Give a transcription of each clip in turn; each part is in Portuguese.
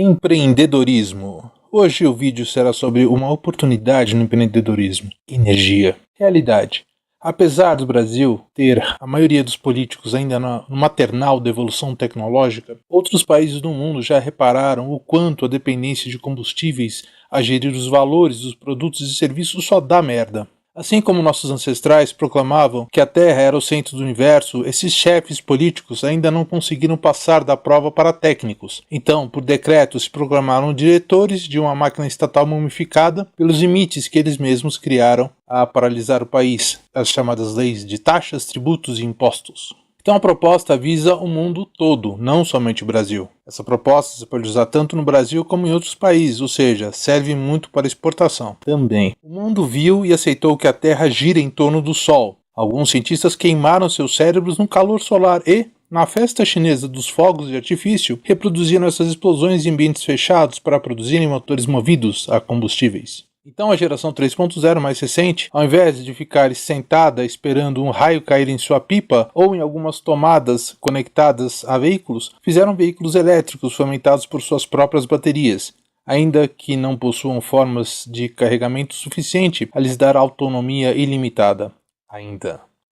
Empreendedorismo. Hoje o vídeo será sobre uma oportunidade no empreendedorismo. Energia. Realidade. Apesar do Brasil ter a maioria dos políticos ainda no maternal da evolução tecnológica, outros países do mundo já repararam o quanto a dependência de combustíveis a gerir os valores dos produtos e serviços só dá merda. Assim como nossos ancestrais proclamavam que a Terra era o centro do universo, esses chefes políticos ainda não conseguiram passar da prova para técnicos. Então, por decreto, se proclamaram diretores de uma máquina estatal mumificada pelos limites que eles mesmos criaram a paralisar o país, as chamadas leis de taxas, tributos e impostos. Então a proposta visa o mundo todo, não somente o Brasil. Essa proposta se pode usar tanto no Brasil como em outros países, ou seja, serve muito para exportação também. O mundo viu e aceitou que a Terra gira em torno do Sol. Alguns cientistas queimaram seus cérebros no calor solar e, na festa chinesa dos fogos de artifício, reproduziram essas explosões em ambientes fechados para produzirem motores movidos a combustíveis. Então a geração 3.0 mais recente, ao invés de ficar sentada esperando um raio cair em sua pipa ou em algumas tomadas conectadas a veículos, fizeram veículos elétricos fomentados por suas próprias baterias, ainda que não possuam formas de carregamento suficiente a lhes dar autonomia ilimitada.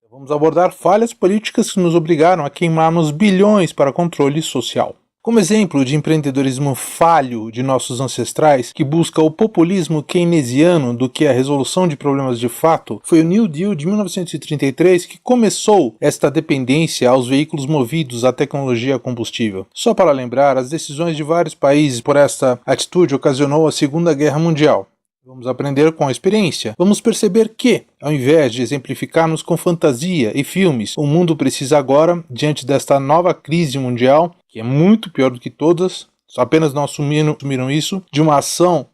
Vamos abordar falhas políticas que nos obrigaram a queimarmos bilhões para controle social. Como exemplo de empreendedorismo falho de nossos ancestrais, que busca o populismo keynesiano do que a resolução de problemas de fato, foi o New Deal de 1933 que começou esta dependência aos veículos movidos à tecnologia a combustível. Só para lembrar, as decisões de vários países por esta atitude ocasionou a Segunda Guerra Mundial. Vamos aprender com a experiência. Vamos perceber que, ao invés de exemplificarmos com fantasia e filmes, o mundo precisa agora, diante desta nova crise mundial, que é muito pior do que todas, só apenas não assumiram isso, de uma ação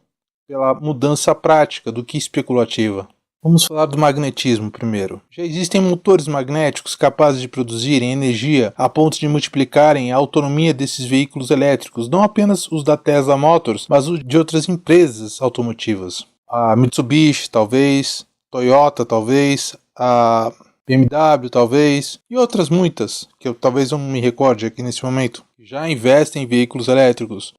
pela mudança prática do que especulativa. Vamos falar do magnetismo primeiro. Já existem motores magnéticos capazes de produzirem energia a ponto de multiplicarem a autonomia desses veículos elétricos, não apenas os da Tesla Motors, mas os de outras empresas automotivas. A Mitsubishi, talvez, Toyota, talvez, a BMW, talvez, e outras muitas, que eu talvez não me recorde aqui nesse momento, já investem em veículos elétricos.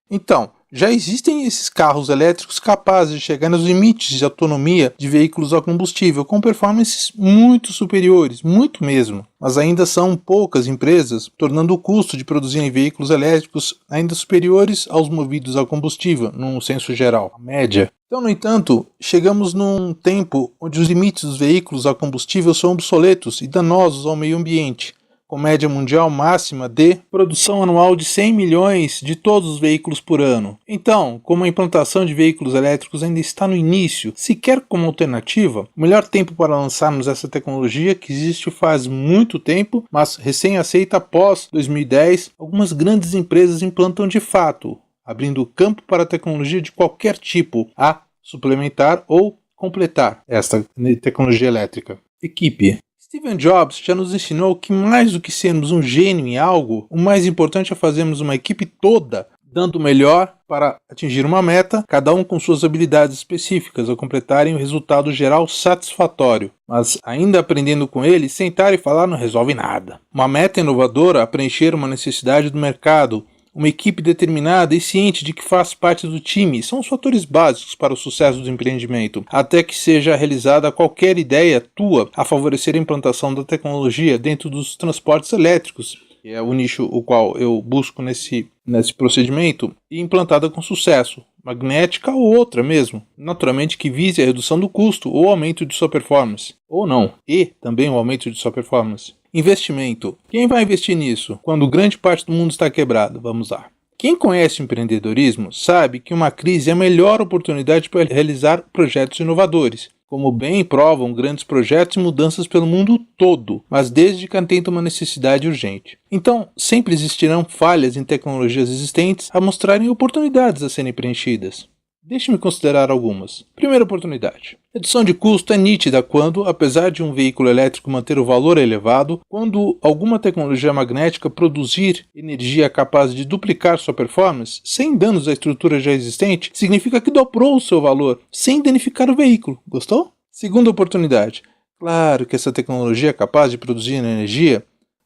Então, já existem esses carros elétricos capazes de chegar nos limites de autonomia de veículos a combustível, com performances muito superiores, muito mesmo. Mas ainda são poucas empresas, tornando o custo de produzirem veículos elétricos ainda superiores aos movidos a combustível, num senso geral, a média. Então, no entanto, chegamos num tempo onde os limites dos veículos a combustível são obsoletos e danosos ao meio ambiente, com média mundial máxima de produção anual de 100 milhões de todos os veículos por ano. Então, como a implantação de veículos elétricos ainda está no início, sequer como alternativa, o melhor tempo para lançarmos essa tecnologia, que existe faz muito tempo, mas recém-aceita após 2010, algumas grandes empresas implantam de fato, abrindo campo para a tecnologia de qualquer tipo a suplementar ou completar esta tecnologia elétrica. Equipe. Steve Jobs já nos ensinou que mais do que sermos um gênio em algo, o mais importante é fazermos uma equipe toda, dando o melhor para atingir uma meta, cada um com suas habilidades específicas a completarem o resultado geral satisfatório. Mas ainda aprendendo com ele, sentar e falar não resolve nada. Uma meta inovadora a preencher uma necessidade do mercado, uma equipe determinada e ciente de que faz parte do time são os fatores básicos para o sucesso do empreendimento, até que seja realizada qualquer ideia tua a favorecer a implantação da tecnologia dentro dos transportes elétricos, que é o nicho o qual eu busco nesse procedimento, e implantada com sucesso, magnética ou outra mesmo, naturalmente que vise a redução do custo ou aumento de sua performance, ou não, e também o aumento de sua performance. Investimento. Quem vai investir nisso quando grande parte do mundo está quebrado? Vamos lá. Quem conhece o empreendedorismo sabe que uma crise é a melhor oportunidade para realizar projetos inovadores, como bem provam grandes projetos e mudanças pelo mundo todo, mas desde que atenta uma necessidade urgente. Então, sempre existirão falhas em tecnologias existentes a mostrarem oportunidades a serem preenchidas. Deixe-me considerar algumas. Primeira oportunidade. Redução de custo é nítida quando, apesar de um veículo elétrico manter o valor elevado, quando alguma tecnologia magnética produzir energia capaz de duplicar sua performance, sem danos à estrutura já existente, significa que dobrou o seu valor, sem danificar o veículo. Gostou? Segunda oportunidade. Claro que essa tecnologia é capaz de produzir energia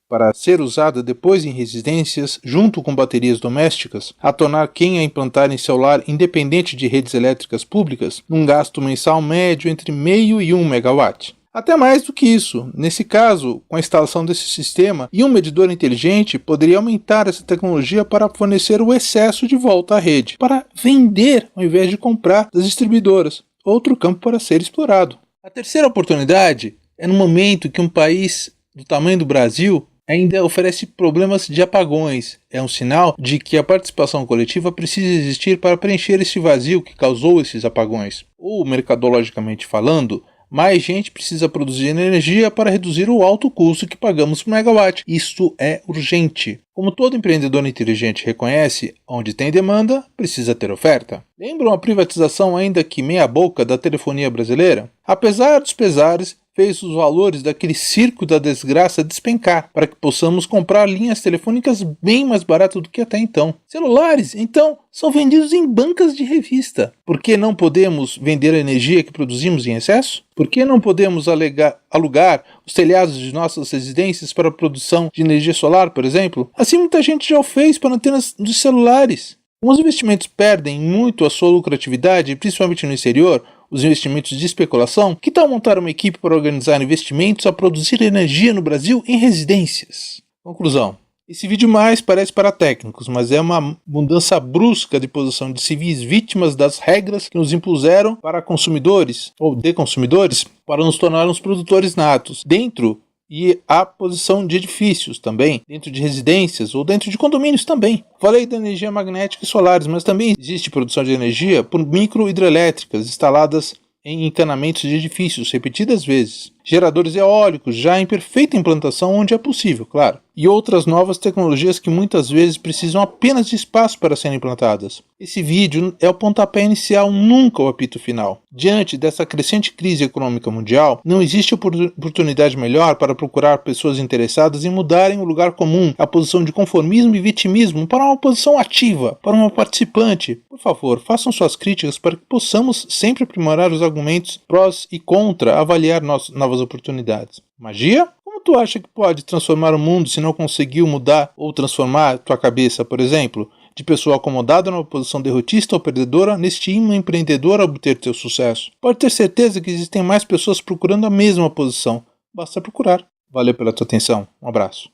para ser usada depois em residências, junto com baterias domésticas, a tornar quem a implantar em seu lar independente de redes elétricas públicas, num gasto mensal médio entre 0,5 e 1 megawatt. Até mais do que isso, nesse caso, com a instalação desse sistema e um medidor inteligente, poderia aumentar essa tecnologia para fornecer o excesso de volta à rede, para vender ao invés de comprar das distribuidoras. Outro campo para ser explorado. A terceira oportunidade é no momento que um país do tamanho do Brasil ainda oferece problemas de apagões. É um sinal de que a participação coletiva precisa existir para preencher esse vazio que causou esses apagões. Ou, mercadologicamente falando, mais gente precisa produzir energia para reduzir o alto custo que pagamos por megawatt. Isto é urgente. Como todo empreendedor inteligente reconhece, onde tem demanda, precisa ter oferta. Lembram a privatização ainda que meia boca da telefonia brasileira? Apesar dos pesares, fez os valores daquele circo da desgraça despencar, para que possamos comprar linhas telefônicas bem mais baratas do que até então. Celulares, então, são vendidos em bancas de revista. Por que não podemos vender a energia que produzimos em excesso? Por que não podemos alugar os telhados de nossas residências para a produção de energia solar, por exemplo? Assim muita gente já o fez para antenas dos celulares. Como os investimentos perdem muito a sua lucratividade, principalmente no exterior, os investimentos de especulação, que tal montar uma equipe para organizar investimentos a produzir energia no Brasil em residências? Conclusão. Esse vídeo mais parece para técnicos, mas é uma mudança brusca de posição de civis vítimas das regras que nos impuseram para consumidores, ou de consumidores, para nos tornarmos produtores natos, dentro e a posição de edifícios também, dentro de residências ou dentro de condomínios também. Falei da energia magnética e solares, mas também existe produção de energia por microhidrelétricas instaladas em encanamentos de edifícios repetidas vezes. Geradores eólicos já em perfeita implantação onde é possível, claro. E outras novas tecnologias que muitas vezes precisam apenas de espaço para serem implantadas. Esse vídeo é o pontapé inicial, nunca o apito final. Diante dessa crescente crise econômica mundial, não existe oportunidade melhor para procurar pessoas interessadas em mudarem o lugar comum, a posição de conformismo e vitimismo, para uma posição ativa, para uma participante. Por favor, façam suas críticas para que possamos sempre aprimorar os argumentos prós e contra, avaliar novas oportunidades. Magia? Como tu acha que pode transformar o mundo se não conseguiu mudar ou transformar tua cabeça, por exemplo, de pessoa acomodada numa posição derrotista ou perdedora neste imã empreendedor a obter teu sucesso? Pode ter certeza que existem mais pessoas procurando a mesma posição. Basta procurar. Valeu pela tua atenção. Um abraço.